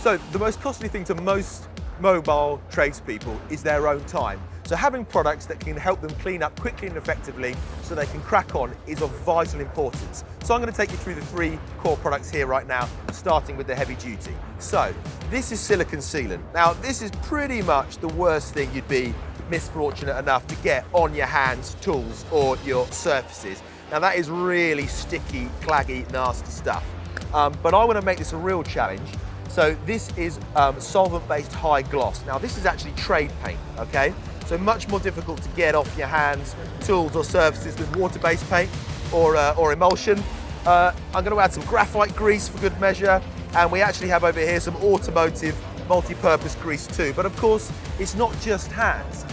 So the most costly thing to most mobile tradespeople is their own time. So having products that can help them clean up quickly and effectively so they can crack on is of vital importance. So I'm going to take you through the 3 core products here right now, starting with the heavy duty. So this is silicone sealant. Now this is pretty much the worst thing you'd be misfortunate enough to get on your hands, tools or your surfaces. Now that is really sticky, claggy, nasty stuff. But I want to make this a real challenge. So this is solvent-based high gloss. Now this is actually trade paint, okay? So much more difficult to get off your hands, tools or surfaces than water-based paint or emulsion. I'm going to add some graphite grease for good measure, and we actually have over here some automotive multi-purpose grease too. But of course, it's not just hands,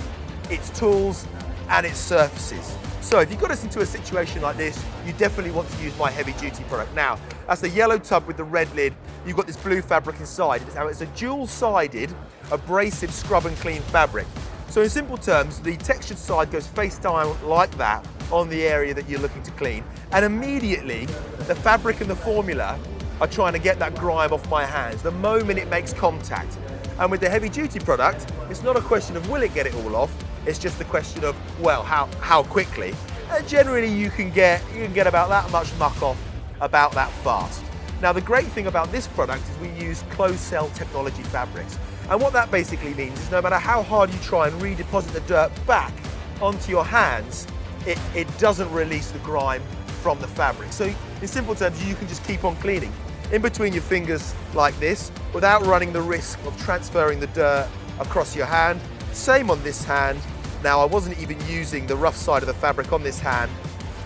it's tools and it's surfaces. So if you got us into a situation like this, you definitely want to use my heavy duty product. Now, that's the yellow tub with the red lid. You've got this blue fabric inside. It's a dual-sided abrasive scrub and clean fabric. So in simple terms, the textured side goes face down like that on the area that you're looking to clean. And immediately, the fabric and the formula are trying to get that grime off my hands the moment it makes contact. And with the heavy duty product, it's not a question of will it get it all off, it's just a question of, well, how quickly. And generally you can get about that much muck off about that fast. Now the great thing about this product is we use closed cell technology fabrics. And what that basically means is no matter how hard you try and redeposit the dirt back onto your hands, it doesn't release the grime from the fabric. So in simple terms, you can just keep on cleaning in between your fingers like this without running the risk of transferring the dirt across your hand. Same on this hand. Now I wasn't even using the rough side of the fabric on this hand,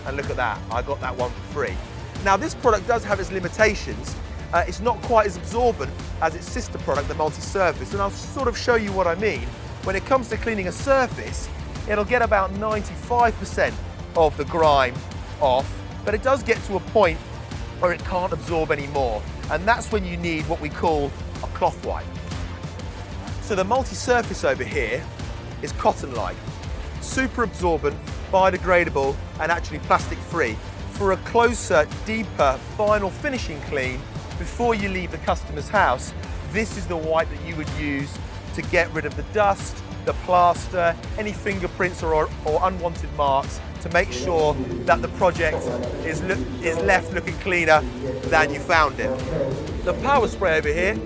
and look at that, I got that one for free. Now this product does have its limitations. It's not quite as absorbent as its sister product, the multi-surface, and I'll sort of show you what I mean. When it comes to cleaning a surface, it'll get about 95% of the grime off, but it does get to a point where it can't absorb anymore, and that's when you need what we call a cloth wipe. So the multi-surface over here is cotton-like, super absorbent, biodegradable, and actually plastic-free for a closer, deeper, final finishing clean before you leave the customer's house. This is the wipe that you would use to get rid of the dust, the plaster, any fingerprints or unwanted marks to make sure that the project is left looking cleaner than you found it. The power spray over here,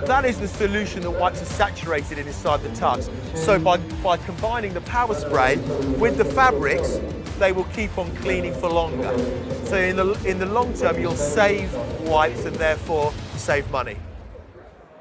that is the solution that wipes are saturated inside the tubs. So by combining the power spray with the fabrics, they will keep on cleaning for longer. So in the long term, you'll save wipes and therefore save money.